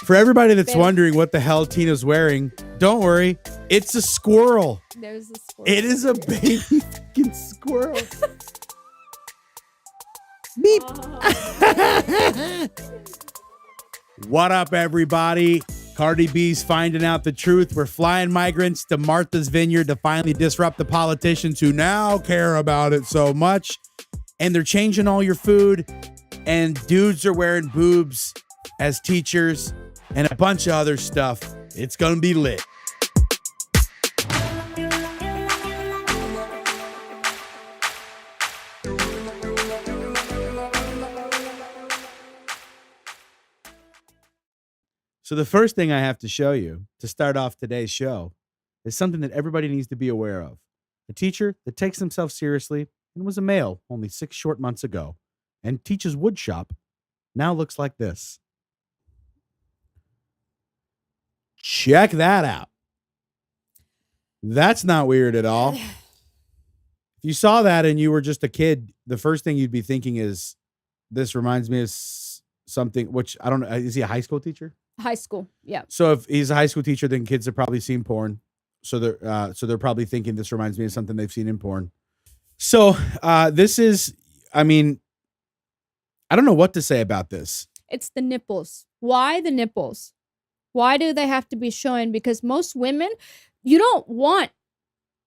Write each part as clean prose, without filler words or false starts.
For everybody that's wondering what the hell Tina's wearing, don't worry. It's a squirrel. There's a squirrel. It is a baby fucking squirrel. Beep. What up, everybody? Cardi B's finding out the truth. We're flying migrants to Martha's Vineyard to finally disrupt the politicians who now care about it so much. And they're changing all your food. And dudes are wearing boobs as teachers and a bunch of other stuff. It's going to be lit. So the first thing I have to show you to start off today's show is something that everybody needs to be aware of. A teacher that takes himself seriously and was a male only 6 short months ago and teaches woodshop now looks like this. Check that out. That's not weird at all. If you saw that and you were just a kid, the first thing you'd be thinking is, this reminds me of something, which I don't know. Is he a high school teacher? High school, yeah. So if he's a high school teacher, then kids have probably seen porn. So they're probably thinking this reminds me of something they've seen in porn. So this is, I mean, I don't know what to say about this. It's the nipples. Why the nipples? Why do they have to be showing? Because most women, you don't want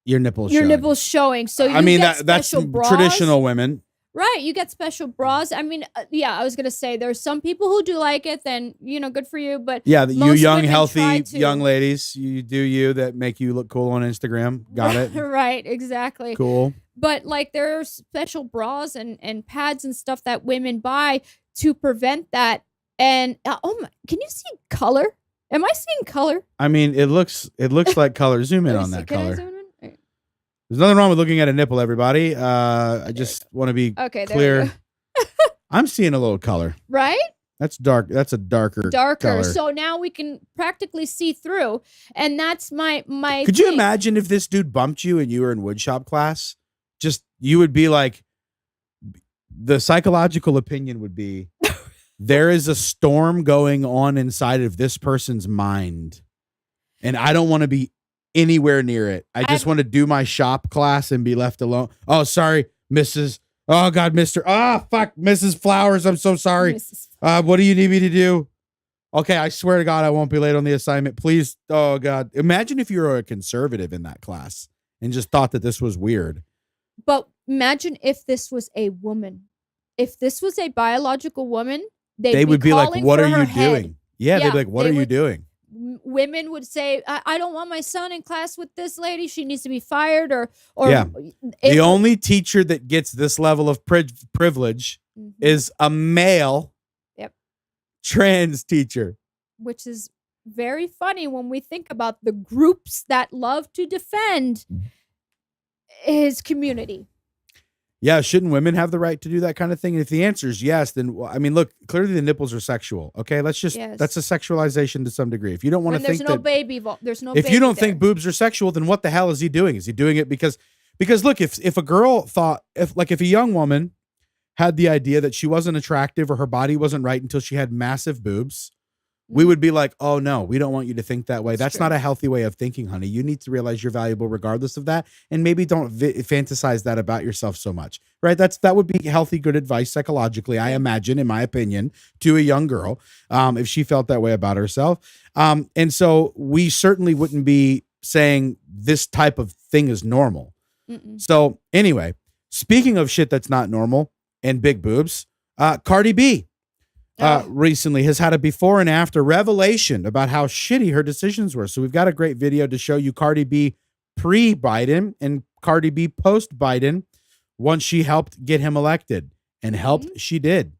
your nipples showing. So you that's bras. Traditional women. Right, you get special bras. I mean, yeah, I was going to say there's some people who do like it, then, good for you. But yeah, you young, healthy young ladies, you do you that make you look cool on Instagram. Got it? Right, exactly. Cool. But like there are special bras and pads and stuff that women buy to prevent that. And can you see color? Am I seeing color? I mean, it looks like color. Zoom in on that color. Can I zoom in? There's nothing wrong with looking at a nipple, everybody. I just want to be clear. I'm seeing a little color. Right? That's dark. That's a darker color. So now we can practically see through. And that's my Could you imagine if this dude bumped you and you were in woodshop class? Just, you would be like, the psychological opinion would be, there is a storm going on inside of this person's mind. And I don't want to be anywhere near it. I just want to do my shop class and be left alone. Oh, sorry, Mrs. Oh, God, Mr. Oh, fuck, Mrs. Flowers. I'm so sorry. What do you need me to do? Okay, I swear to God, I won't be late on the assignment. Please. Oh, God. Imagine if you were a conservative in that class and just thought that this was weird. But imagine if this was a woman. If this was a biological woman, they would be like, what are you doing? Yeah, they'd be like, what are you doing? Women would say, I don't want my son in class with this lady. She needs to be fired or yeah. The only teacher that gets this level of privilege is a male trans teacher. Which is very funny when we think about the groups that love to defend his community. Yeah, shouldn't women have the right to do that kind of thing? And if the answer is yes, then, I mean, look, clearly the nipples are sexual. Okay, that's a sexualization to some degree. If you don't want to think there's no baby. If you don't think boobs are sexual, then what the hell is he doing? Is he doing it because look, if a girl thought, if a young woman had the idea that she wasn't attractive or her body wasn't right until she had massive boobs, we would be like, oh no, we don't want you to think that way. That's not a healthy way of thinking, honey. You need to realize you're valuable regardless of that. And maybe don't fantasize that about yourself so much, right? That would be healthy, good advice psychologically, I imagine, in my opinion, to a young girl, if she felt that way about herself. And so we certainly wouldn't be saying this type of thing is normal. So anyway, speaking of shit that's not normal and big boobs, Cardi B recently has had a before and after revelation about how shitty her decisions were. So we've got a great video to show you Cardi B pre-Biden and Cardi B post-Biden once she helped get him elected. And helped she did.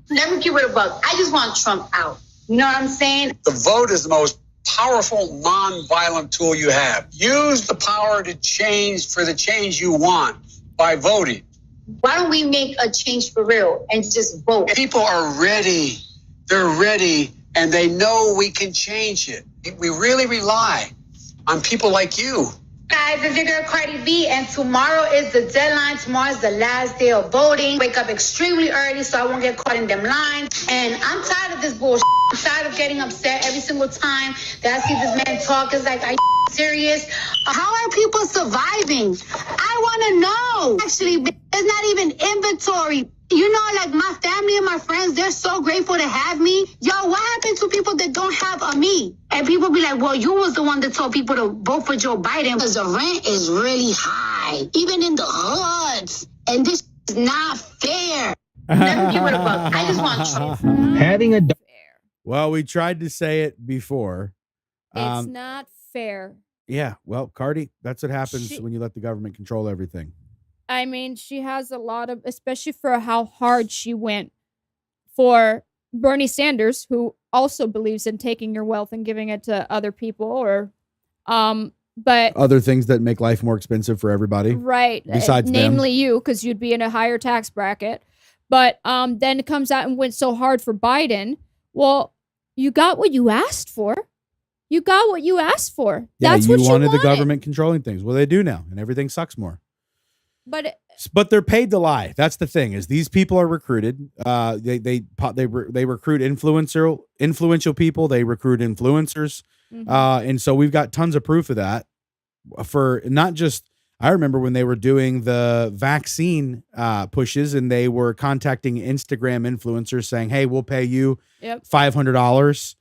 Never get rid of bugs. I just want Trump out. You know what I'm saying? The vote is the most powerful non-violent tool you have. Use the power to change for the change you want by voting. Why don't we make a change for real and just vote? People are ready. They're ready, and they know we can change it. We really rely on people like you Guys, it's your girl Cardi B, and tomorrow is the deadline. Tomorrow is the last day of voting. Wake up extremely early so I won't get caught in them lines. And I'm tired of this bullshit. I'm tired of getting upset every single time that I see this man talk. It's like, are you serious? How are people surviving? I want to know. Actually, there's not even inventory. You know, like my family and my friends, they're so grateful to have me. Yo, what happened to people that don't have a me? And people be like, well, you was the one that told people to vote for Joe Biden because the rent is really high, even in the hoods. And this is not fair. Never get rid of bugs. I just want Trump. Having a Well, we tried to say it before. It's not fair. Yeah, well, Cardi, that's what happens when you let the government control everything. I mean, she has a lot of, especially for how hard she went for Bernie Sanders, who also believes in taking your wealth and giving it to other people, or, but other things that make life more expensive for everybody. Right. Besides namely them. you, because you'd be in a higher tax bracket. But then it comes out and went so hard for Biden. Well, you got what you asked for. You got what you asked for. Yeah, That's what you wanted. The government controlling things. Well, they do now, and everything sucks more. But they're paid to lie. That's the thing. Is these people are recruited. They recruit influential people. They recruit influencers, and so we've got tons of proof of that. For not just, I remember when they were doing the vaccine pushes, and they were contacting Instagram influencers saying, "Hey, we'll pay you $500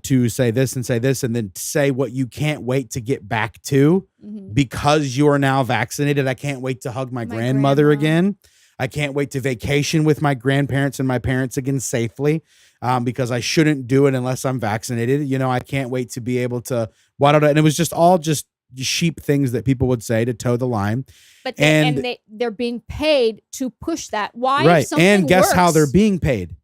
to say this, and then say what you can't wait to get back to because you are now vaccinated. I can't wait to hug my grandmother again. I can't wait to vacation with my grandparents and my parents again safely because I shouldn't do it unless I'm vaccinated. You know, I can't wait to be able to, and it was just all just sheep things that people would say to toe the line. But they're being paid to push that. Why? Right. And guess works, how they're being paid?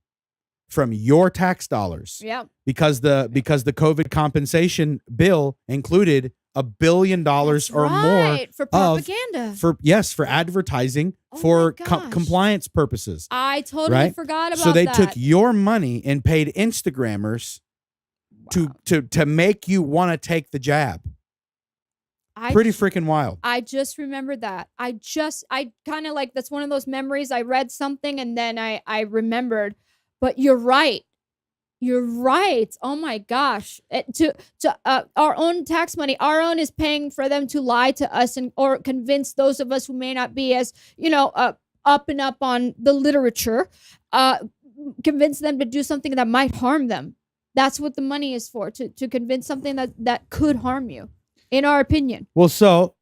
From your tax dollars. Yeah. Because the COVID compensation bill included $1 billion or more for propaganda. For advertising for compliance purposes. I totally forgot about that. So they took your money and paid Instagrammers to make you want to take the jab. Pretty freaking wild. I just remembered that. I kind of like, that's one of those memories. I read something and then I remembered. But you're right. You're right. Oh my gosh. To our own tax money, our own is paying for them to lie to us or convince those of us who may not be as, up and up on the literature, convince them to do something that might harm them. That's what the money is for, to convince something that could harm you, in our opinion. Well, so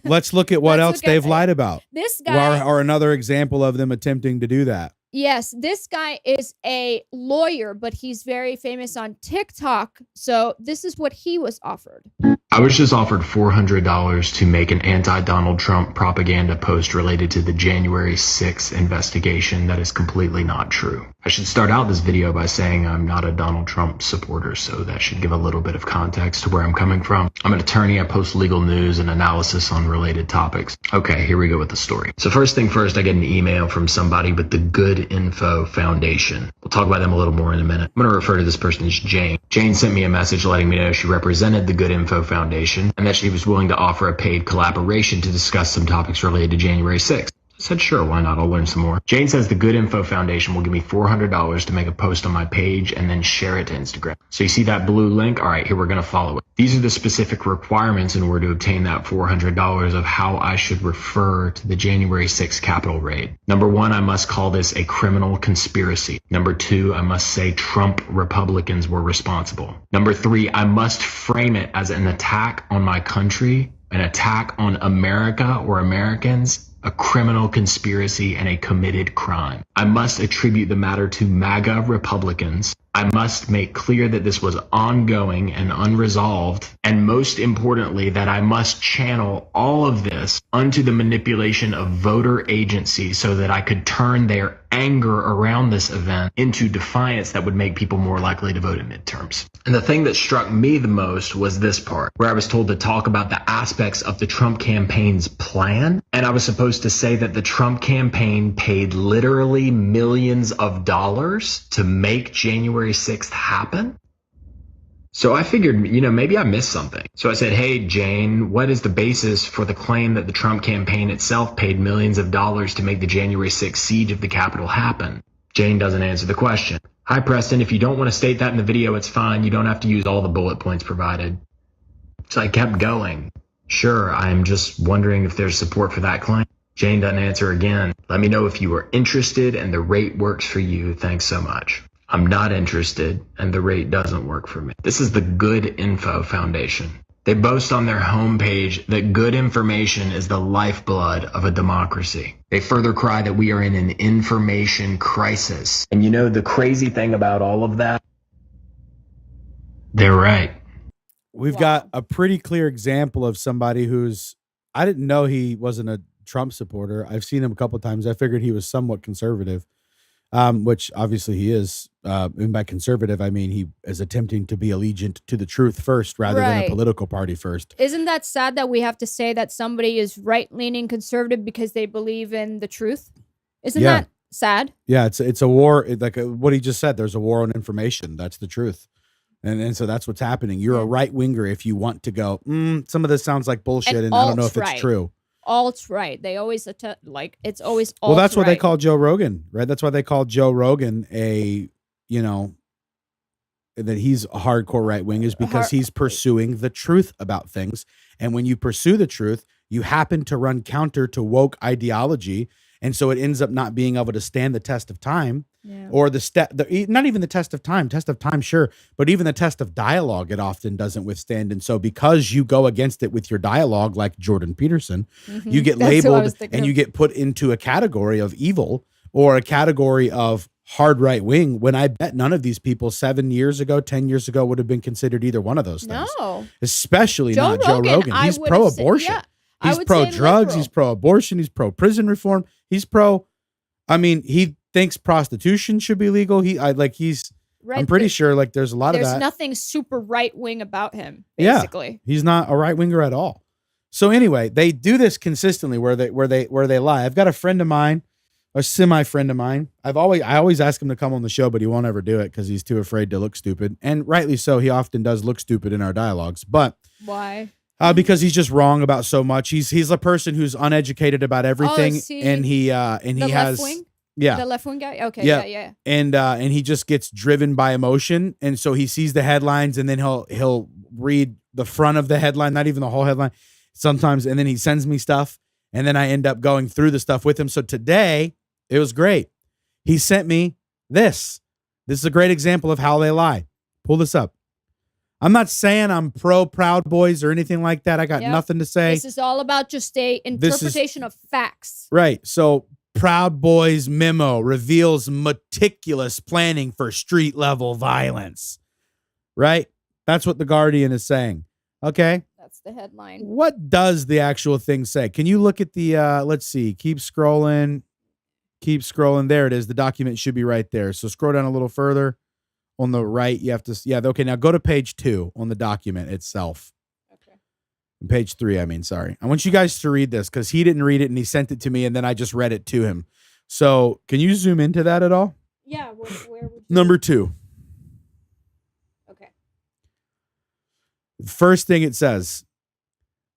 let's look at what else they've lied about. This guy, or another example of them attempting to do that. Yes, this guy is a lawyer, but he's very famous on TikTok. So this is what he was offered. I was just offered $400 to make an anti-Donald Trump propaganda post related to the January 6th investigation that is completely not true. I should start out this video by saying I'm not a Donald Trump supporter, so that should give a little bit of context to where I'm coming from. I'm an attorney. I post legal news and analysis on related topics. Okay, here we go with the story. So first thing first, I get an email from somebody with the Good Info Foundation. We'll talk about them a little more in a minute. I'm going to refer to this person as Jane. Jane sent me a message letting me know she represented the Good Info Foundation and that she was willing to offer a paid collaboration to discuss some topics related to January 6th. I said, sure, why not? I'll learn some more. Jane says the Good Info Foundation will give me $400 to make a post on my page and then share it to Instagram. So you see that blue link? All right, here we're going to follow it. These are the specific requirements in order to obtain that $400 of how I should refer to the January 6th Capitol raid. Number one, I must call this a criminal conspiracy. Number two, I must say Trump Republicans were responsible. Number three, I must frame it as an attack on my country, an attack on America or Americans, a criminal conspiracy, and a committed crime. I must attribute the matter to MAGA Republicans. I must make clear that this was ongoing and unresolved, and most importantly, that I must channel all of this unto the manipulation of voter agencies so that I could turn their anger around this event into defiance that would make people more likely to vote in midterms. And the thing that struck me the most was this part, where I was told to talk about the aspects of the Trump campaign's plan, and I was supposed to say that the Trump campaign paid literally millions of dollars to make January 6th happen. So I figured, maybe I missed something. So I said, hey, Jane, what is the basis for the claim that the Trump campaign itself paid millions of dollars to make the January 6th siege of the Capitol happen? Jane doesn't answer the question. Hi, Preston. If you don't want to state that in the video, it's fine. You don't have to use all the bullet points provided. So I kept going. Sure, I'm just wondering if there's support for that claim. Jane doesn't answer again. Let me know if you are interested and the rate works for you. Thanks so much. I'm not interested and the rate doesn't work for me. This is the Good Info Foundation. They boast on their homepage that good information is the lifeblood of a democracy. They further cry that we are in an information crisis. And the crazy thing about all of that? They're right. We've got a pretty clear example of somebody I didn't know he wasn't a Trump supporter. I've seen him a couple of times. I figured he was somewhat conservative, which obviously he is. And by conservative, I mean he is attempting to be allegiant to the truth first rather than a political party first. Isn't that sad that we have to say that somebody is right-leaning conservative because they believe in the truth? Isn't that sad? Yeah, it's a war. What he just said, there's a war on information. That's the truth. And so that's what's happening. You're a right-winger if you want to go, some of this sounds like bullshit, and I don't know if it's true. Alt-right. They always it's always alt-right. Well, that's what they call Joe Rogan, right? That's why they call Joe Rogan that he's a hardcore right-wing, is because he's pursuing the truth about things. And when you pursue the truth, you happen to run counter to woke ideology. And so it ends up not being able to stand the test of time. Yeah. Or not even the test of time, sure, but even the test of dialogue, it often doesn't withstand. And so because you go against it with your dialogue, like Jordan Peterson, you get labeled and you get put into a category of evil or a category of hard right wing, when I bet none of these people 7 years ago, 10 years ago would have been considered either one of those things. No. Especially not Joe Rogan. He's pro-abortion. He's pro-drugs. He's pro-abortion. He's pro-prison reform. He's he thinks prostitution should be legal. I'm pretty sure there's a lot of that. There's nothing super right wing about him, basically. Yeah, he's not a right winger at all. So anyway, they do this consistently where they lie. I've got a friend of mine, a semi friend of mine. I always ask him to come on the show, but he won't ever do it because he's too afraid to look stupid. And rightly so, he often does look stupid in our dialogues. But why? Because he's just wrong about so much. He's a person who's uneducated about everything, and he has wing? Yeah. The left wing guy? Okay, yeah. And he just gets driven by emotion. And so he sees the headlines and then he'll read the front of the headline, not even the whole headline sometimes. And then he sends me stuff. And then I end up going through the stuff with him. So today, it was great. He sent me this. This is a great example of how they lie. Pull this up. I'm not saying I'm pro Proud Boys or anything like that. I got nothing to say. This is all about just a interpretation of facts. Right. So Proud Boys memo reveals meticulous planning for street level violence. Right? That's what The Guardian is saying. Okay. That's the headline. What does the actual thing say? Can you look at the, let's see, keep scrolling. There it is. The document should be right there. So scroll down a little further. On the right, you have to, okay, now go to page 2 on the document itself. Okay. Page 3, sorry. I want you guys to read this because he didn't read it and he sent it to me and then I just read it to him. So can you zoom into that at all? Yeah, where would you? Number 2. Okay. First thing it says,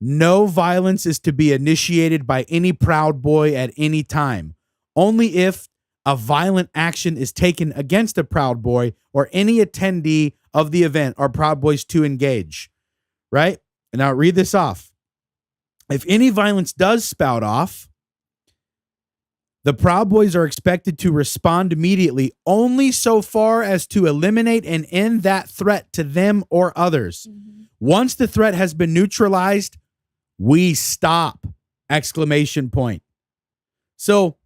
no violence is to be initiated by any Proud Boy at any time. Only if a violent action is taken against a Proud Boy or any attendee of the event are Proud Boys to engage. Right? And now read this off. If any violence does spout off, the Proud Boys are expected to respond immediately only so far as to eliminate and end that threat to them or others. Mm-hmm. Once the threat has been neutralized, we stop! ! So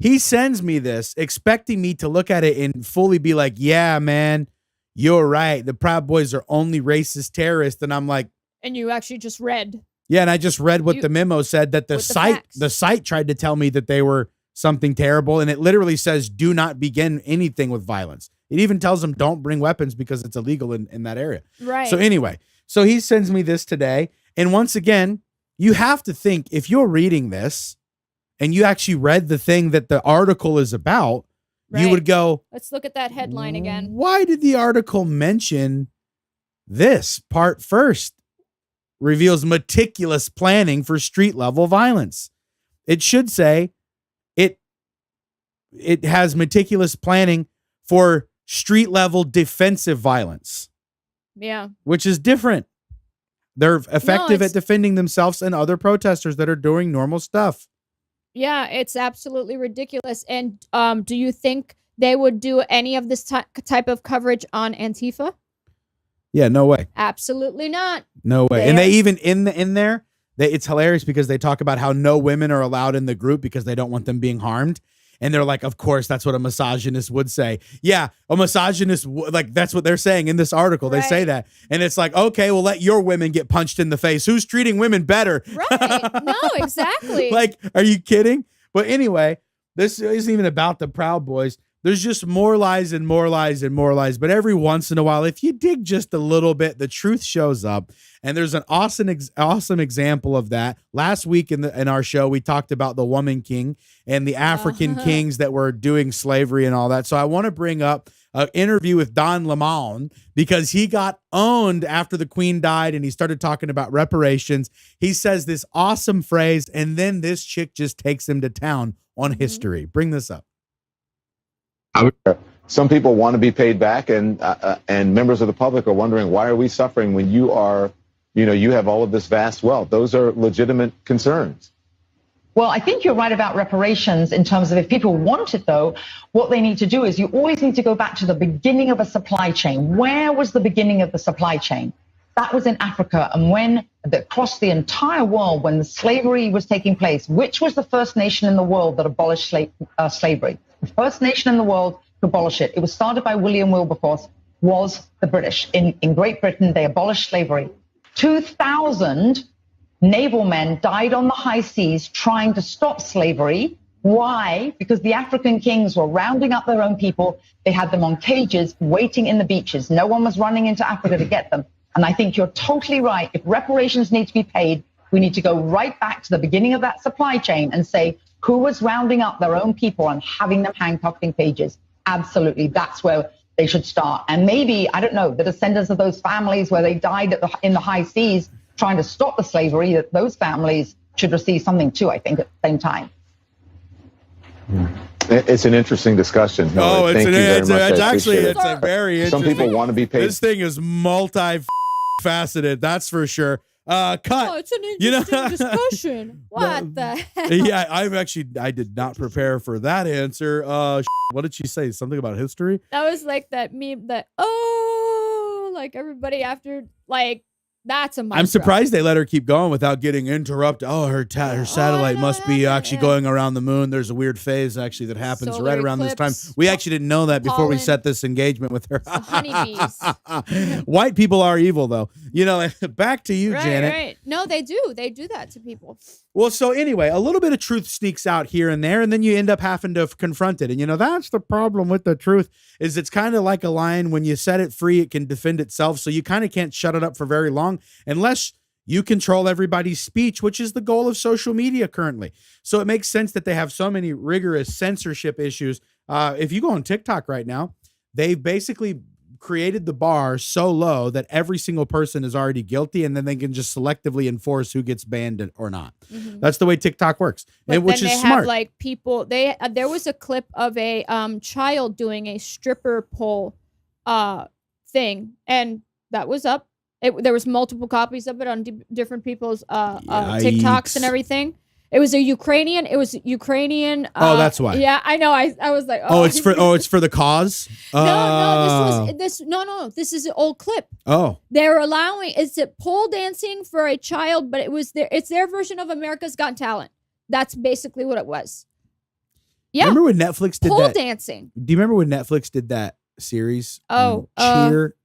he sends me this, expecting me to look at it and fully be like, yeah, man, you're right. The Proud Boys are only racist terrorists. And I'm like... And you actually just read. Yeah, and I just read what the memo said, that the site tried to tell me that they were something terrible. And it literally says, do not begin anything with violence. It even tells them don't bring weapons because it's illegal in that area. Right. So anyway, so he sends me this today. And once again, you have to think, if you're reading this, and you actually read the thing that the article is about, you would go, let's look at that headline again. Why did the article mention This part first reveals meticulous planning for street level violence. It should say it has meticulous planning for street level defensive violence. Yeah. Which is different. They're effective at defending themselves and other protesters that are doing normal stuff. Yeah, it's absolutely ridiculous. And do you think they would do any of this type of coverage on Antifa? Yeah, no way. Absolutely not. No way. And they even in there, it's hilarious because they talk about how no women are allowed in the group because they don't want them being harmed. And they're like, of course, that's what a misogynist would say. Yeah, a misogynist, like that's what they're saying in this article. Right. They say that. And it's like, okay, well, let your women get punched in the face. Who's treating women better? Right. No, exactly. Like, are you kidding? But anyway, this isn't even about the Proud Boys. There's just more lies and more lies and more lies. But every once in a while, if you dig just a little bit, the truth shows up. And there's an awesome example of that. Last week in our show, we talked about the Woman King and the African kings that were doing slavery and all that. So I want to bring up an interview with Don Lemon because he got owned after the Queen died and he started talking about reparations. He says this awesome phrase, and then this chick just takes him to town on history. Bring this up. Some people want to be paid back, and members of the public are wondering, why are we suffering when you are, you have all of this vast wealth? Those are legitimate concerns. Well, I think you're right about reparations in terms of if people want it, though, what they need to do is you always need to go back to the beginning of a supply chain. Where was the beginning of the supply chain? That was in Africa. And when across the entire world, when the slavery was taking place, which was the first nation in the world that abolished slavery? The first nation in the world to abolish it. It was started by William Wilberforce, was the British. In Great Britain, they abolished slavery. 2,000 naval men died on the high seas trying to stop slavery. Why? Because the African kings were rounding up their own people. They had them on cages waiting in the beaches. No one was running into Africa to get them. And I think you're totally right. If reparations need to be paid, we need to go right back to the beginning of that supply chain and say, who was rounding up their own people and having them handcuffed in cages? Absolutely. That's where they should start. And maybe, I don't know, the descendants of those families where they died in the high seas trying to stop the slavery, that those families should receive something too, I think, at the same time. It's an interesting discussion. No, it's a very interesting. Some people want to be paid. This thing is multi-faceted, that's for sure. Cut. Oh, it's an interesting discussion. What the hell? Yeah, I did not prepare for that answer. What did she say? Something about history? That was like that meme that, like everybody after, like, that's a mic I'm surprised they let her keep going without getting interrupted. Oh, her satellite must be actually going around the moon. There's a weird phase actually that happens right around this time. We actually didn't know that before we set this engagement with her. Honeybees. White people are evil, though. Back to you, Janet. Right. No, they do. They do that to people. Well, so anyway, a little bit of truth sneaks out here and there, and then you end up having to confront it. And, that's the problem with the truth is it's kind of like a lion. When you set it free, it can defend itself. So you kind of can't shut it up for very long unless you control everybody's speech, which is the goal of social media currently. So it makes sense that they have so many rigorous censorship issues. If you go on TikTok right now, they've basically created the bar so low that every single person is already guilty, and then they can just selectively enforce who gets banned or not. Mm-hmm. That's the way TikTok works, which is smart. Have like people. There was a clip of a child doing a stripper pole thing, and that was up. There was multiple copies of it on different people's TikToks and everything. It was Ukrainian. Oh, that's why. Yeah, I know. I was like, it's for the cause. This is an old clip. Oh, they're allowing it's a pole dancing for a child, but it's their version of America's Got Talent. That's basically what it was. Yeah. Remember when Netflix did pole dancing? Do you remember when Netflix did that series?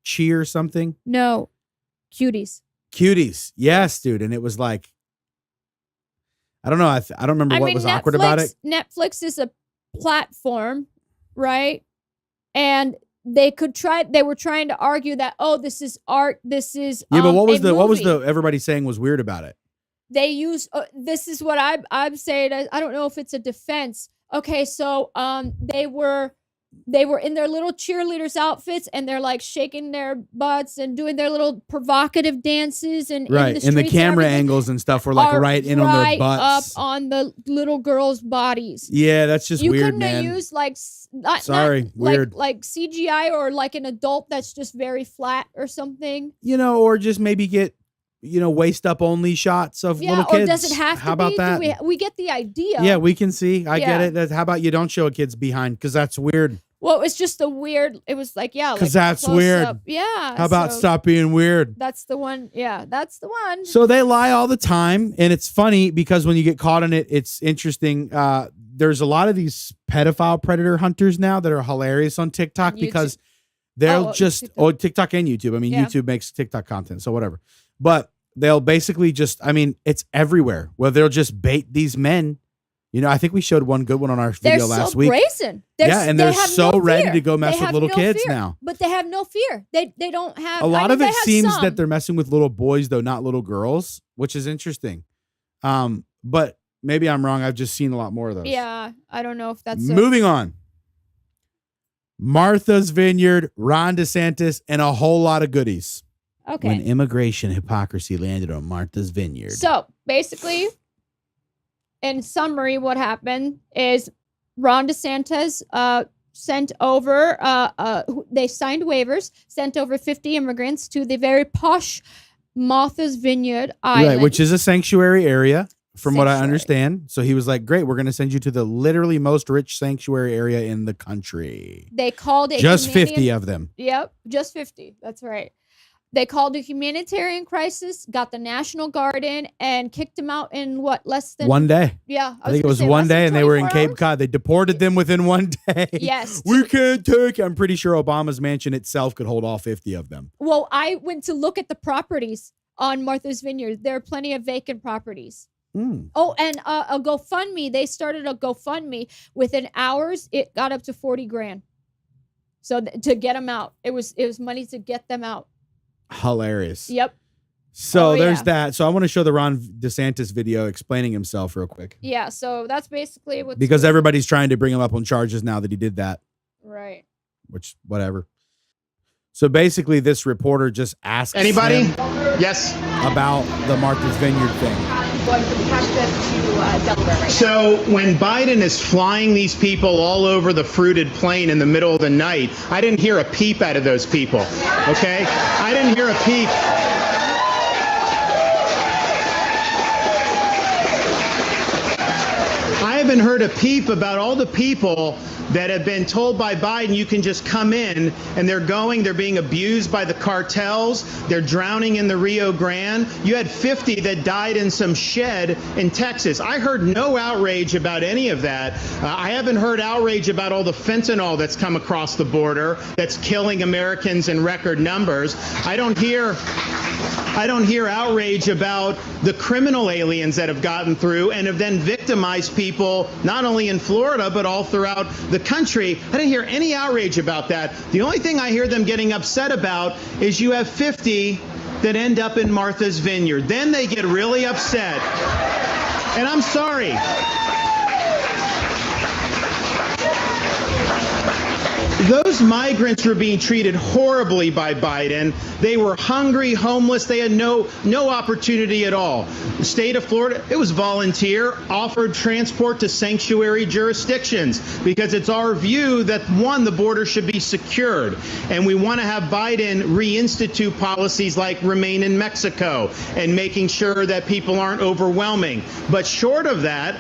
Cheer something? No, Cuties. Yes, dude, and it was like. I don't know. I don't remember what was awkward about it. Netflix is a platform, right? And they were trying to argue that, this is art. This is but what was everybody saying was weird about it? They use this is what I'm saying. I don't know if it's a defense. Okay, so they were they were in their little cheerleaders outfits and they're like shaking their butts and doing their little provocative dances and Right. in the And the streets camera everything angles and stuff were like are right in on their right butts. up on the little girls' bodies. Yeah, that's just You weird, couldn't man. have used like not Weird. like CGI or like an adult that's just very flat or something. You know, or just maybe get, you know, waist up only shots of Yeah, little kids. or does it have to How about be? that? We get the idea. Yeah, we can see. I get Yeah. it. How about you don't show a kid's behind? Because that's weird. Well, it was just a weird. It was like, yeah, Because like that's close weird. up. Yeah. How about so stop being weird? That's the one. Yeah, that's the one. So they lie all the time, and it's funny because when you get caught in it, it's interesting. There's a lot of these pedophile predator hunters now that are hilarious on TikTok YouTube. because they'll Oh, just TikTok. TikTok and YouTube. I mean, Yeah. YouTube makes TikTok content, so whatever. But they'll basically just, I mean, it's everywhere. Where they'll just bait these men. You know, I think we showed one good one on our They're video last so week. brazen. Yeah, and they're have so no ready fear. to go mess They with have little no kids fear. now. But they have no fear. They don't have A lot of they it have seems some. that they're messing with little boys, though, not little girls, which is interesting. But maybe I'm wrong. I've just seen a lot more of those. Yeah, I don't know if that's Moving on. Martha's Vineyard, Ron DeSantis, and a whole lot of goodies. okay. When immigration hypocrisy landed on Martha's Vineyard. So basically, in summary, what happened is Ron DeSantis sent over, they signed waivers, sent over 50 immigrants to the very posh Martha's Vineyard Island. Right, which is a sanctuary area, from what I Sanctuary. understand. So he was like, great, we're going to send you to the literally most rich sanctuary area in the country. They called it Just 50 of them. Yep, just 50. That's right. They called a humanitarian crisis, got the National Guard in, and kicked them out in what, less than One day. Yeah, I think it was one day, and they were in Cape Cod. Cod. They deported them within one day. Yes. We can't take. I'm pretty sure Obama's mansion itself could hold all 50 of them. Well, I went to look at the properties on Martha's Vineyard. There are plenty of vacant properties. Oh, and a GoFundMe. They started a GoFundMe. Within hours, it got up to 40 grand. So to get them out, it was money to get them out. Hilarious. Yep. So Oh, there's yeah. that. So I want to show the Ron DeSantis video explaining himself real quick. Yeah. So that's basically what. Because everybody's trying to bring him up on charges now that he did that, Right. which whatever. So basically, this reporter just asked Anybody? him Yes. about the Martha's Vineyard thing. Going from Texas to Delaware right So when Biden is flying these people all over the fruited plain in the middle of the night, I didn't hear a peep out of those people. Okay? I didn't hear a peep. I haven't heard a peep about all the people that have been told by Biden you can just come in, and they're being abused by the cartels, they're drowning in the Rio Grande. You had 50 that died in some shed in Texas. I heard no outrage about any of that. I haven't heard outrage about all the fentanyl that's come across the border that's killing Americans in record numbers. I don't hear outrage about the criminal aliens that have gotten through and have then victimized people, not only in Florida, but all throughout the country. I didn't hear any outrage about that. The only thing I hear them getting upset about is you have 50 that end up in Martha's Vineyard. Then they get really upset. And I'm sorry. Those migrants were being treated horribly by Biden. They were hungry, homeless. They had no opportunity at all. The state of Florida, it was volunteer, offered transport to sanctuary jurisdictions because it's our view that, one, the border should be secured. And we want to have Biden reinstitute policies like remain in Mexico and making sure that people aren't overwhelming. But short of that,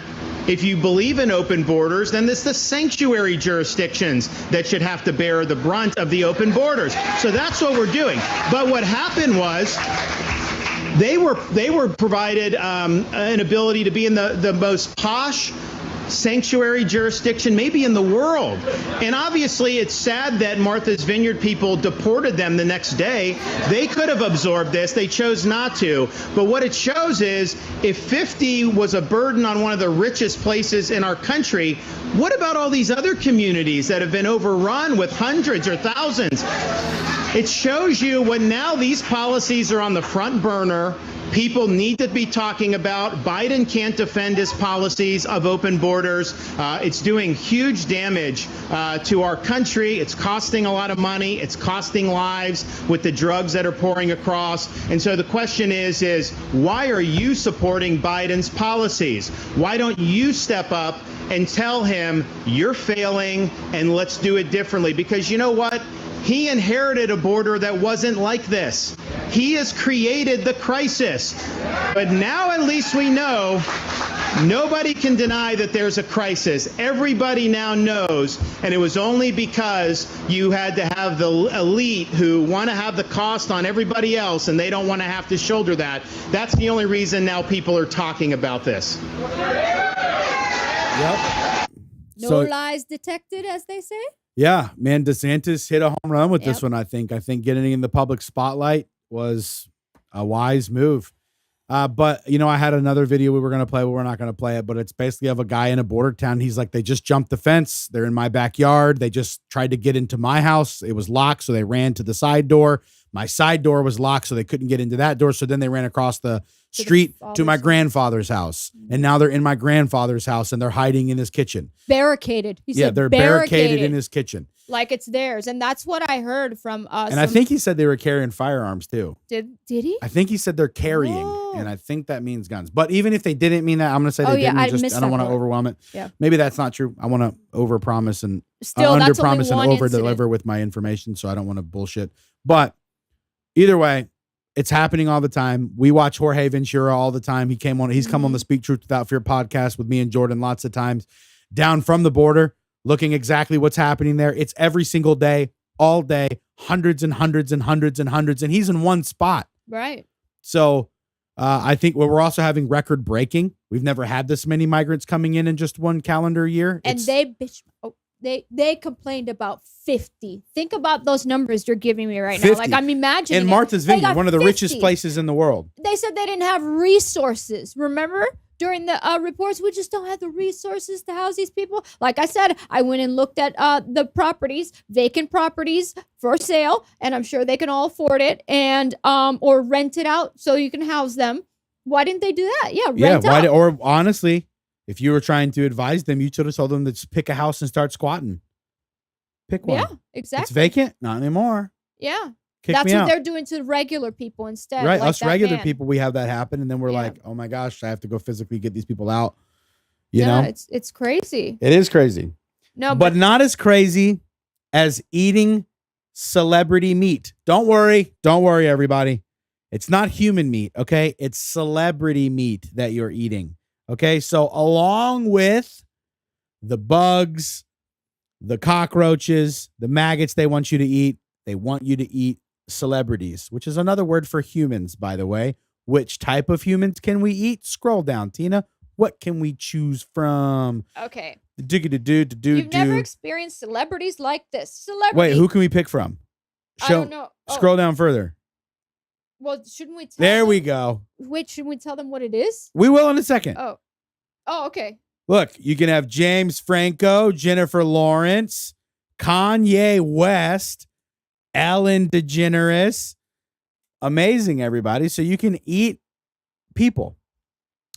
if you believe in open borders, then it's the sanctuary jurisdictions that should have to bear the brunt of the open borders. So that's what we're doing. But what happened was they were provided an ability to be in the most posh sanctuary jurisdiction maybe in the world. And obviously it's sad that Martha's Vineyard people deported them the next day. They could have absorbed this. They chose not to. But what it shows is if 50 was a burden on one of the richest places in our country, what about all these other communities that have been overrun with hundreds or thousands? It shows you when now these policies are on the front burner, people need to be talking about. Biden can't defend his policies of open borders. It's doing huge damage to our country. It's costing a lot of money. It's costing lives with the drugs that are pouring across. And so the question is why are you supporting Biden's policies? Why don't you step up and tell him you're failing and let's do it differently? Because you know what? He inherited a border that wasn't like this. He has created the crisis. But now at least we know nobody can deny that there's a crisis. Everybody now knows, and it was only because you had to have the elite who want to have the cost on everybody else, and they don't want to have to shoulder that. That's the only reason now people are talking about this. Yep. No lies detected, as they say. Yeah, man, DeSantis hit a home run with this one, I think. I think getting in the public spotlight was a wise move. But, you know, I had another video we were going to play, but we're not going to play it. But it's basically of a guy in a border town. He's like, they just jumped the fence. They're in my backyard. They just tried to get into my house. It was locked, so they ran to the side door. My side door was locked, so they couldn't get into that door. So then they ran across the street to my grandfather's house. And now they're in my grandfather's house, and they're hiding in his kitchen. Barricaded. He said they're barricaded in his kitchen. Like it's theirs. And that's what I heard from us. And I think he said they were carrying firearms too. Did he? I think he said they're carrying. Whoa. And I think that means guns. But even if they didn't mean that, I'm going to say they didn't. I don't want to overwhelm it. Yeah. Maybe that's not true. I want to overpromise and underpromise and over-deliver with my information, so I don't want to bullshit. But either way, it's happening all the time. We watch Jorge Ventura all the time. He's come on the Speak Truth Without Fear podcast with me and Jordan lots of times, down from the border, looking exactly what's happening there. It's every single day, all day, hundreds and hundreds and hundreds and hundreds, and he's in one spot. Right. So I think we're also having record breaking. We've never had this many migrants coming in just one calendar year. And they complained about 50. Think about those numbers you're giving me right 50. now. Like I'm imagining in Martha's Vineyard, one of the 50. richest places in the world. They said they didn't have resources. Remember? During the reports, we just don't have the resources to house these people. Like I said, I went and looked at the properties, vacant properties for sale, and I'm sure they can all afford it, and or rent it out so you can house them. Why didn't they do that? Rent out. Or honestly, if you were trying to advise them, you should have told them to just pick a house and start squatting. Pick one. Yeah, exactly. It's vacant? Not anymore. Yeah. That's what they're doing to regular people instead. Right. Like Us regular people, we have that happen. And then we're Yeah. like, oh my gosh, I have to go physically get these people out. You know? It's crazy. It is crazy. No, but not as crazy as eating celebrity meat. Don't worry, everybody. It's not human meat, okay? It's celebrity meat that you're eating. Okay. So along with the bugs, the cockroaches, the maggots they want you to eat, they want you to eat celebrities, which is another word for humans, by the way. Which type of humans can we eat? Scroll down, Tina. What can we choose from? Okay. You've never experienced celebrities like this. Wait, who can we pick from? I don't know. Scroll down further. Well, shouldn't we tell There them? we go. Wait, should we tell them what it is? We will in a second. Oh, okay. Look, you can have James Franco, Jennifer Lawrence, Kanye West, Ellen DeGeneres. Amazing, everybody. So you can eat people.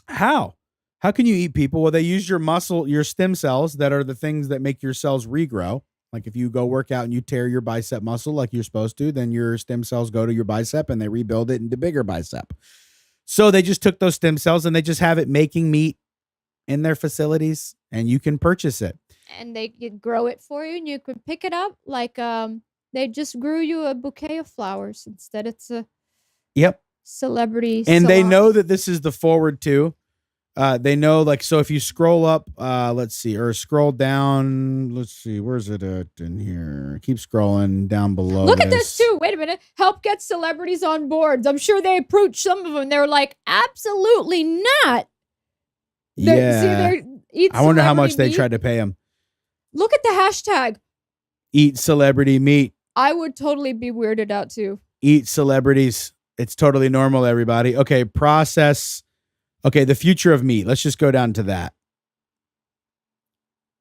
How? How can you eat people? Well, they use your muscle, your stem cells that are the things that make your cells regrow. Like if you go work out and you tear your bicep muscle like you're supposed to, then your stem cells go to your bicep and they rebuild it into bigger bicep. So they just took those stem cells and they just have it making meat in their facilities, and you can purchase it. And they could grow it for you, and you could pick it up like they just grew you a bouquet of flowers. Instead, it's a celebrity. And they salon. know that this is the forward too. They know, like, so if you scroll up, let's see, or scroll down, let's see, where's it at in here? Keep scrolling down below. Look at this too. Wait a minute. Help get celebrities on boards. I'm sure they approached some of them. They were like, absolutely not. I wonder how much they tried to pay him. Look at the hashtag. Eat celebrity meat. I would totally be weirded out too. Eat celebrities. It's totally normal, everybody. Okay, process. Okay, the future of meat. Let's just go down to that.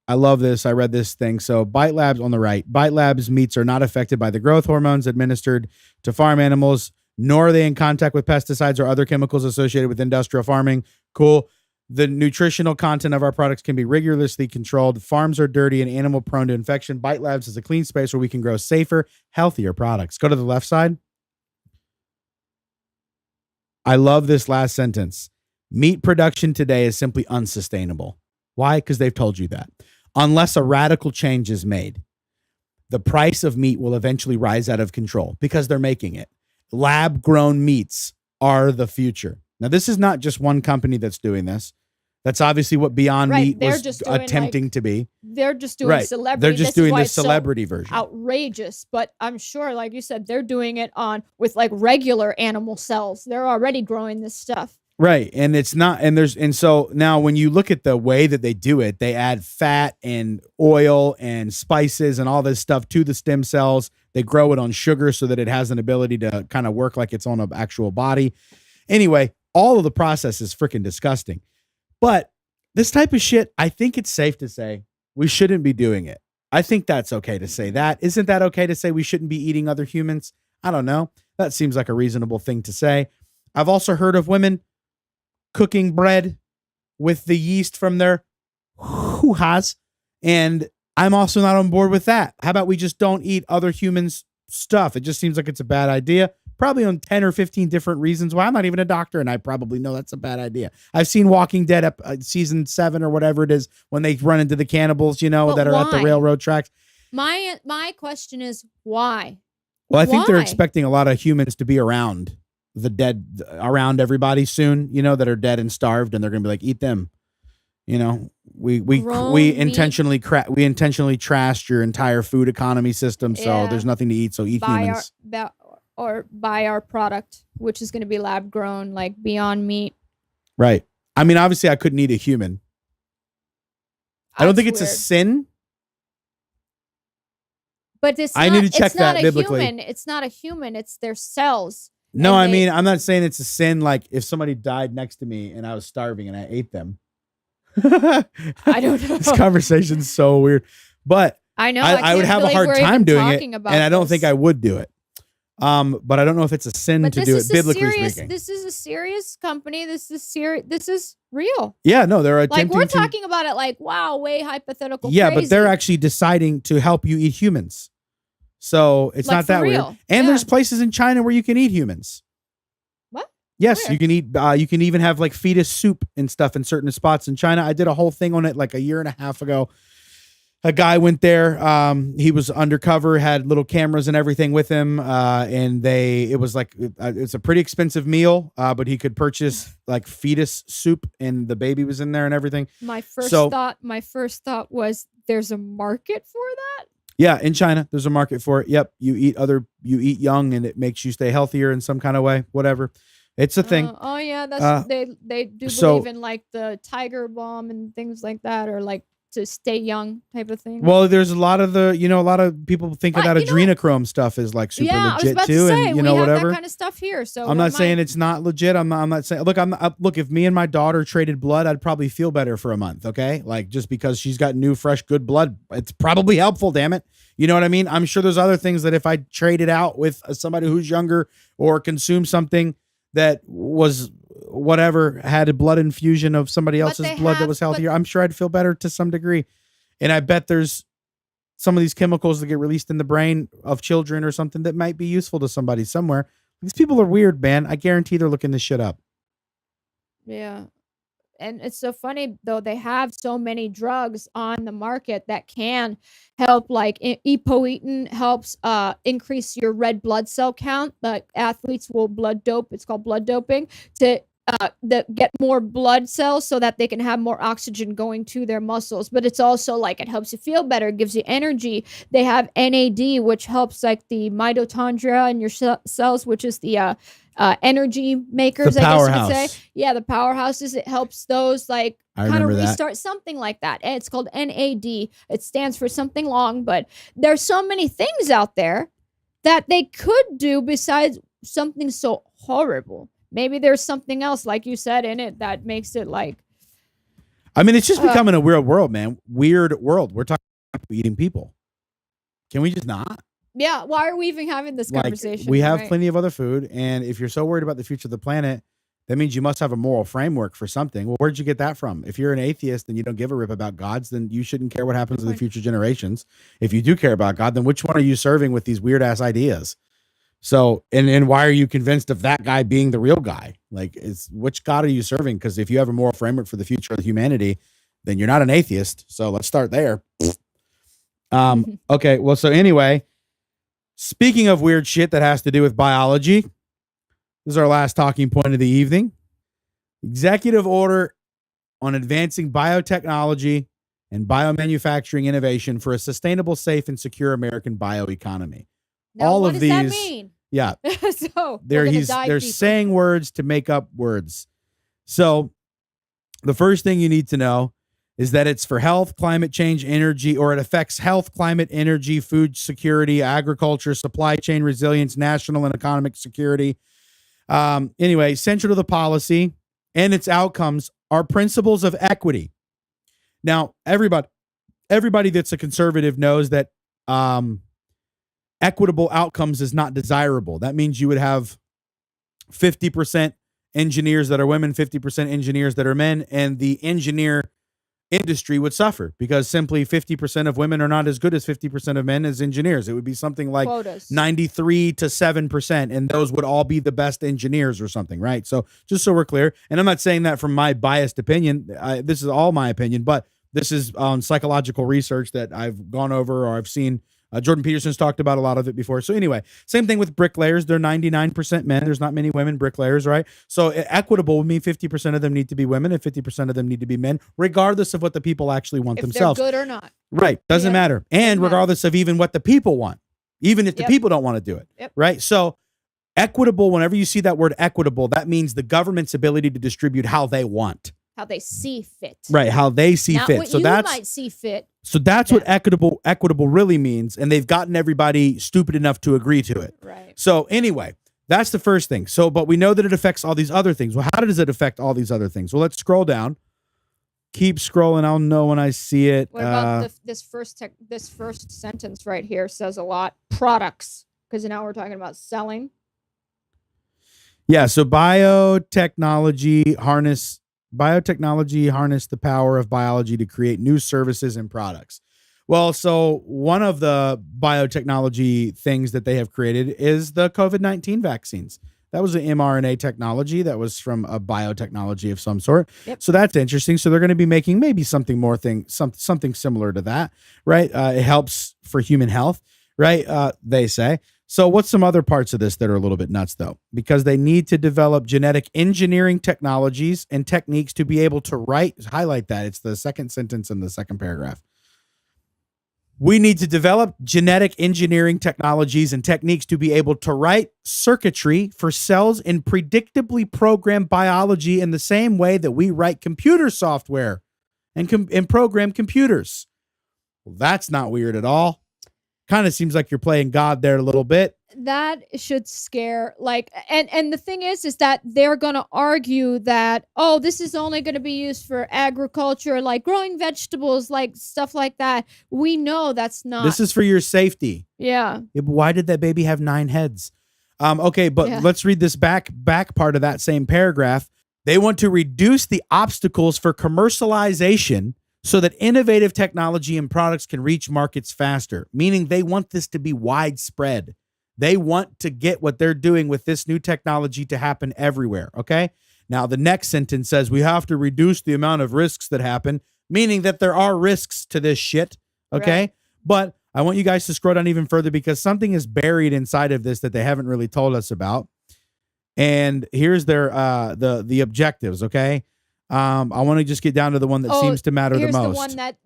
I love this. I read this thing. So Bite Labs on the right. Bite Labs meats are not affected by the growth hormones administered to farm animals, nor are they in contact with pesticides or other chemicals associated with industrial farming. Cool. The nutritional content of our products can be rigorously controlled. Farms are dirty and animal prone to infection. Bite Labs is a clean space where we can grow safer, healthier products. Go to the left side. I love this last sentence. Meat production today is simply unsustainable. Why? Because they've told you that. Unless a radical change is made, the price of meat will eventually rise out of control because they're making it. Lab-grown meats are the future. Now, this is not just one company that's doing this. That's obviously what Beyond Meat was attempting to be. They're just doing celebrity. They're just doing the celebrity version. Outrageous, but I'm sure, like you said, they're doing it with like regular animal cells. They're already growing this stuff. Right. And it's not, and so now when you look at the way that they do it, they add fat and oil and spices and all this stuff to the stem cells. They grow it on sugar so that it has an ability to kind of work like it's on an actual body. Anyway, all of the process is freaking disgusting. But this type of shit, I think it's safe to say we shouldn't be doing it. I think that's okay to say that. Isn't that okay to say we shouldn't be eating other humans? I don't know. That seems like a reasonable thing to say. I've also heard of women cooking bread with the yeast from their hoo-has, and I'm also not on board with that. How about we just don't eat other humans' stuff? It just seems like it's a bad idea. Probably on 10 or 15 different reasons why. I'm not even a doctor, and I probably know that's a bad idea. I've seen Walking Dead season 7 or whatever it is when they run into the cannibals, that are at the railroad tracks. My question is why? Well, I think they're expecting a lot of humans to be around the dead, around everybody soon, that are dead and starved, and they're going to be like, eat them. We intentionally trashed your entire food economy system, so there's nothing to eat, so eat humans. Buy our product, which is going to be lab grown, like Beyond Meat. Right. I mean, obviously I couldn't eat a human. I don't think it's a sin. But I need to check that biblically. It's not a human. It's their cells. No, I mean, I'm not saying it's a sin. Like if somebody died next to me and I was starving and I ate them. I don't know. This conversation's so weird, but I know I would have a hard time doing it, and I don't think I would do it. But I don't know if it's a sin to do it biblically speaking. This is a serious company. This is serious. This is real. Yeah, no, they're attempting we're talking about it like, wow, way hypothetical. Yeah, crazy. But they're actually deciding to help you eat humans. So it's not that weird. And there's places in China where you can eat humans. What? Yes, you can eat. You can even have like fetus soup and stuff in certain spots in China. I did a whole thing on it like a year and a half ago. A guy went there. He was undercover, had little cameras and everything with him, and it was like it's a pretty expensive meal, but he could purchase like fetus soup, and the baby was in there and everything. My first thought was, there's a market for that. Yeah, in China, there's a market for it. Yep, you eat young, and it makes you stay healthier in some kind of way. Whatever, it's a thing. Oh yeah, that's they do believe in like the tiger balm and things like that, or like to stay young type of thing. Well, there's a lot of a lot of people think of that adrenochrome stuff is like super legit too, and we have whatever that kind of stuff here. So I'm not saying it's not legit. I'm not saying. Look, if me and my daughter traded blood, I'd probably feel better for a month. Okay, like just because she's got new, fresh, good blood, it's probably helpful. Damn it, you know what I mean? I'm sure there's other things that if I traded out with somebody who's younger or consumed something that was whatever, had a blood infusion of somebody else's blood that was healthier, I'm sure I'd feel better to some degree. And I bet there's some of these chemicals that get released in the brain of children or something that might be useful to somebody somewhere. These people are weird, man. I guarantee they're looking this shit up. Yeah. And it's so funny though, they have so many drugs on the market that can help, like epoetin helps increase your red blood cell count. Like athletes will blood dope, it's called blood doping, to get more blood cells so that they can have more oxygen going to their muscles. But it's also like it helps you feel better, gives you energy. They have NAD, which helps like the mitochondria in your cells, which is the energy makers, I guess you could say. Yeah, the powerhouses. It helps those like kind of restart, something like that. And it's called NAD. It stands for something long, but there's so many things out there that they could do besides something so horrible. Maybe there's something else, like you said, in it that makes it like. I mean, it's just becoming a weird world, man. Weird world. We're talking about eating people. Can we just not? Yeah. Why are we even having this conversation? We have right? plenty of other food. And if you're so worried about the future of the planet, that means you must have a moral framework for something. Well, where'd you get that from? If you're an atheist and you don't give a rip about gods, then you shouldn't care what happens to the future generations. If you do care about God, then which one are you serving with these weird ass ideas? So, and why are you convinced of that guy being the real guy? Like, which God are you serving? Because if you have a moral framework for the future of humanity, then you're not an atheist. So let's start there. Okay. Well, so anyway, speaking of weird shit that has to do with biology, this is our last talking point of the evening. Executive order on advancing biotechnology and biomanufacturing innovation for a sustainable, safe, and secure American bioeconomy. Now, all what of does that these, mean? yeah, So they're saying words to make up words. So the first thing you need to know is that it's for health, climate change, energy, or it affects health, climate, energy, food security, agriculture, supply chain resilience, national and economic security. Anyway, central to the policy and its outcomes are principles of equity. Now, everybody that's a conservative knows that equitable outcomes is not desirable. That means you would have 50% engineers that are women, 50% engineers that are men, and the engineer industry would suffer because simply 50% of women are not as good as 50% of men as engineers. It would be something like quotas. 93 to 7%, and those would all be the best engineers or something, right? So just so we're clear, and I'm not saying that from my biased opinion. This is all my opinion, but this is psychological research that I've gone over or I've seen. Jordan Peterson's talked about a lot of it before. So anyway, same thing with bricklayers. They're 99% men. There's not many women bricklayers, right? So equitable would mean 50% of them need to be women and 50% of them need to be men, regardless of what the people actually want themselves. They're good or not. Right. Doesn't matter. And regardless of even what the people want, even if the people don't want to do it. Right. So equitable, whenever you see that word equitable, that means the government's ability to distribute how they want. How they see fit. Right. How they see Not fit. What so you that's might see fit. So that's what equitable really means. And they've gotten everybody stupid enough to agree to it. Right. So anyway, that's the first thing. So, but we know that it affects all these other things. Well, how does it affect all these other things? Well, let's scroll down. Keep scrolling. I'll know when I see it. What about this first sentence right here says a lot. Products. Because now we're talking about selling. Yeah. So biotechnology harness the power of biology to create new services and products. Well, so one of the biotechnology things that they have created is the COVID-19 vaccines. That was an mRNA technology that was from a biotechnology of some sort. Yep. So that's interesting. So they're going to be making maybe something similar to that, right? It helps for human health, right? They say. So what's some other parts of this that are a little bit nuts, though? Because they need to develop genetic engineering technologies and techniques to be able to highlight that. It's the second sentence in the second paragraph. We need to develop genetic engineering technologies and techniques to be able to write circuitry for cells and predictably program biology in the same way that we write computer software and program computers. Well, that's not weird at all. Kind of seems like you're playing God there a little bit. That should scare and the thing is that they're going to argue that, oh, this is only going to be used for agriculture, like growing vegetables, like stuff like that. We know that's not. This is for your safety. Yeah. But why did that baby have 9 heads? Okay, but let's read this back part of that same paragraph. They want to reduce the obstacles for commercialization so that innovative technology and products can reach markets faster, meaning they want this to be widespread. They want to get what they're doing with this new technology to happen everywhere, okay? Now, the next sentence says we have to reduce the amount of risks that happen, meaning that there are risks to this shit, okay? Right. But I want you guys to scroll down even further because something is buried inside of this that they haven't really told us about. And here's their the objectives, okay? I want to just get down to the one that seems to matter the most. Here's the one that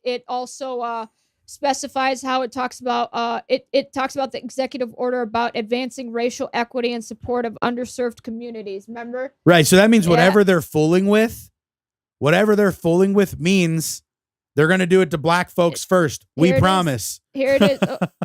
it also specifies how it talks about it talks about the executive order about advancing racial equity and support of underserved communities. Remember? Right. So that means whatever they're fooling with means they're going to do it to black folks first. We promise. Here it is.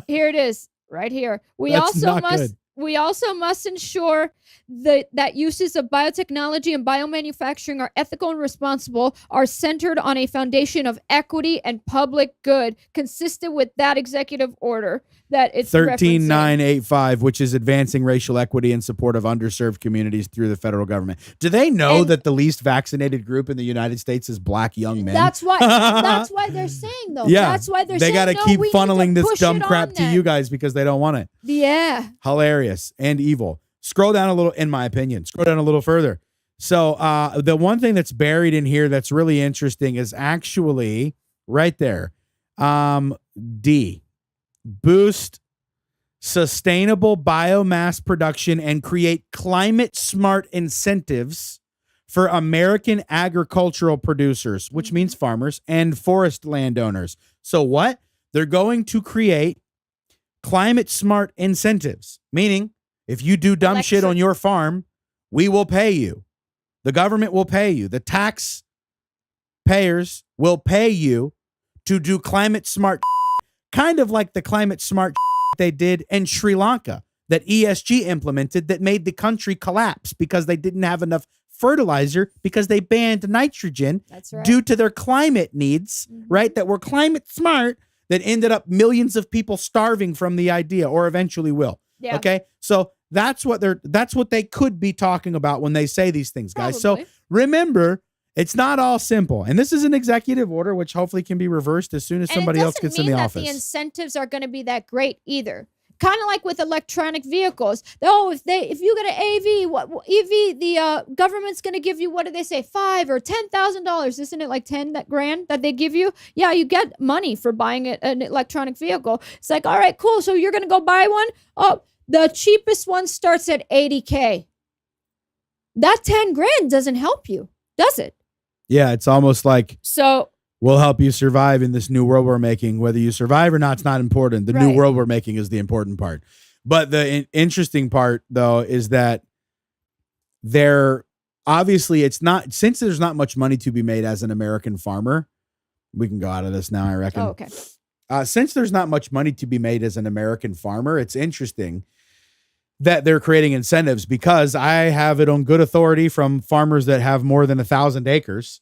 Here it is. Right here. We also must We also must ensure that uses of biotechnology and biomanufacturing are ethical and responsible, are centered on a foundation of equity and public good, consistent with that executive order that it's 13985, which is advancing racial equity in support of underserved communities through the federal government. Do they know that the least vaccinated group in the United States is black young men? That's why they're saying though. Yeah, that's why they're they saying got to no, keep we need funneling to this push dumb it crap on to them. you guys because they don't want it. Yeah. Hilarious and evil. Scroll down a little, in my opinion. Scroll down a little further. So the one thing that's buried in here that's really interesting is actually right there. D. Boost sustainable biomass production and create climate smart incentives for American agricultural producers, which means farmers and forest landowners. So what? They're going to create climate smart incentives, meaning if you do dumb shit on your farm, we will pay you. The government will pay you. The tax payers will pay you to do climate smart, kind of like the climate smart they did in Sri Lanka that ESG implemented that made the country collapse because they didn't have enough fertilizer because they banned nitrogen due to their climate needs, right? That were climate smart that ended up millions of people starving from the idea or eventually will. Yeah. Okay. So that's what they could be talking about when they say these things, guys. Probably. So remember, it's not all simple. And this is an executive order, which hopefully can be reversed as soon as somebody else gets in the office. The incentives are going to be that great either. Kind of like with electronic vehicles. Oh, if you get an EV, the government's going to give you, what do they say, $5,000 or $10,000? Isn't it like 10 grand that they give you? Yeah, you get money for buying an electronic vehicle. It's like, all right, cool. So you're going to go buy one? Oh, the cheapest one starts at $80K. That 10 grand doesn't help you, does it? Yeah, it's almost like so. We'll help you survive in this new world we're making. Whether you survive or not, it's not important. The new world we're making is the important part. But the interesting part, though, is that obviously it's not, since there's not much money to be made as an American farmer. We can go out of this now, I reckon. Oh, okay. Since there's not much money to be made as an American farmer, it's interesting that they're creating incentives, because I have it on good authority from farmers that have more than 1,000 acres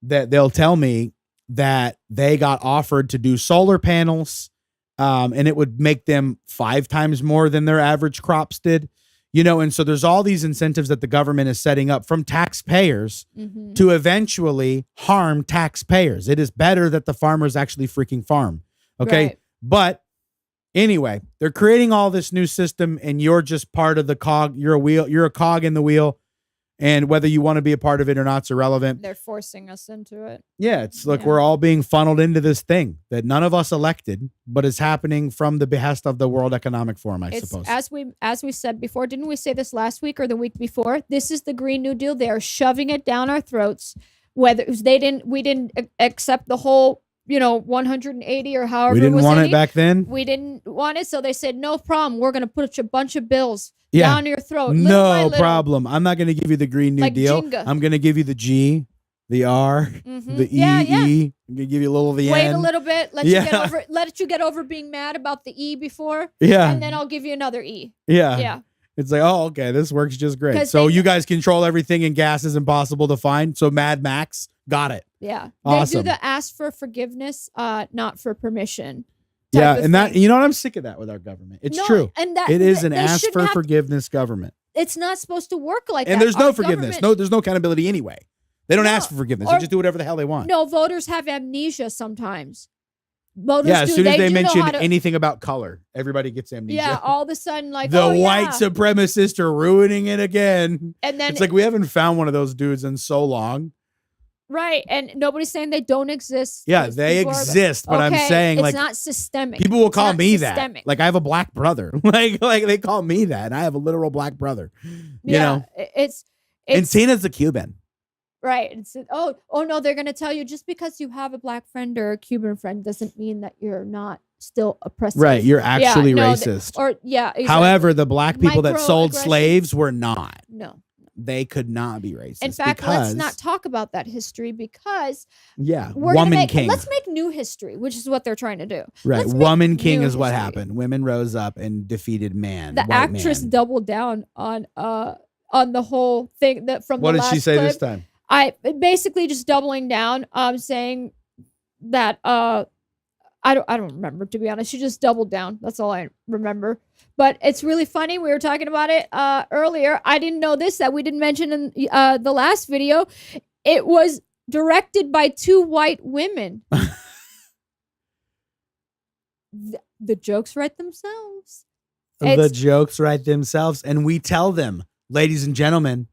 that they'll tell me that they got offered to do solar panels, and it would make them 5 times more than their average crops did, and so there's all these incentives that the government is setting up from taxpayers to eventually harm taxpayers. It is better that the farmers actually freaking farm. Okay. Right. But anyway, they're creating all this new system and you're just part of the cog. You're a cog in the wheel. And whether you want to be a part of it or not, it's irrelevant. They're forcing us into it. Yeah, it's like we're all being funneled into this thing that none of us elected, but is happening from the behest of the World Economic Forum, I suppose. As we said before, didn't we say this last week or the week before? This is the Green New Deal. They are shoving it down our throats. Whether we didn't accept the whole 180 or however we didn't want it back then. We didn't want it, so they said no problem. We're going to put a bunch of bills down your throat. No problem. I'm not going to give you the Green New Deal. Jenga. I'm going to give you the G, the R, the E. I'm going to give you a little of the Wait N. a little bit. Let you get over being mad about the E before. Yeah. And then I'll give you another E. Yeah. Yeah. It's like, oh, okay, this works just great. So you guys control everything and gas is impossible to find. So Mad Max, got it. Yeah. Awesome. They do the ask for forgiveness, not for permission. Yeah, and that, I'm sick of that with our government. It's true. And that it is an ask for forgiveness government. It's not supposed to work like that. And there's no forgiveness. There's no accountability anyway. They don't ask for forgiveness. They just do whatever the hell they want. No, voters have amnesia sometimes. As soon as they mention anything about color, everybody gets amnesia. Yeah, all of a sudden, like, the white supremacists are ruining it again. And then it's like we haven't found one of those dudes in so long. Right, and nobody's saying they don't exist. Yeah, they exist, but I'm saying it's not systemic. People will call me that. Like I have a black brother. like they call me that, and I have a literal black brother. You know, it's and Tina's a Cuban. Right. It's, oh no, they're gonna tell you just because you have a black friend or a Cuban friend doesn't mean that you're not still oppressive. Right, you're actually racist. Exactly. However, the black people that sold slaves were not. No. they could not be racist. In fact, because, let's not talk about that history because yeah, we're gonna woman king. let's make new history, which is what they're trying to do. Right. Let's make Woman king new is what history. happened. Women rose up and defeated man. The white actress man. doubled down on the whole thing that from What the did last she say clip. this time? I basically just doubling down, saying that I don't remember, to be honest. She just doubled down. That's all I remember. But it's really funny. We were talking about it earlier. I didn't know this, that we didn't mention in the last video. It was directed by 2 white women. The jokes write themselves. The jokes write themselves, and we tell them, ladies and gentlemen.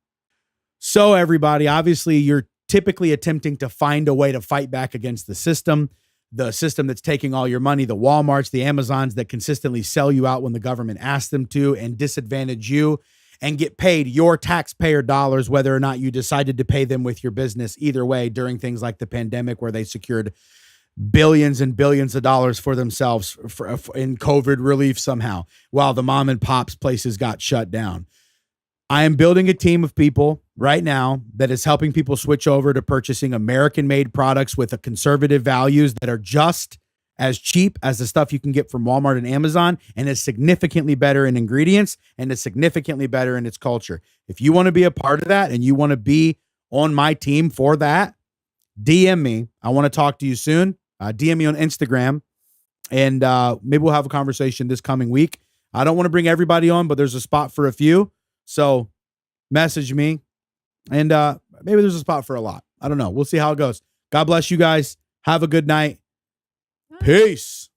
So everybody, obviously, you're typically attempting to find a way to fight back against the system that's taking all your money, the Walmarts, the Amazons that consistently sell you out when the government asks them to and disadvantage you and get paid your taxpayer dollars, whether or not you decided to pay them with your business. Either way, during things like the pandemic where they secured billions and billions of dollars for themselves in COVID relief somehow, while the mom and pops places got shut down. I am building a team of people right now that is helping people switch over to purchasing American-made products with a conservative values that are just as cheap as the stuff you can get from Walmart and Amazon, and is significantly better in ingredients and is significantly better in its culture. If you want to be a part of that and you want to be on my team for that, DM me. I want to talk to you soon. DM me on Instagram, and maybe we'll have a conversation this coming week. I don't want to bring everybody on, but there's a spot for a few. So message me, and maybe there's a spot for a lot. I don't know. We'll see how it goes. God bless you guys. Have a good night. Peace.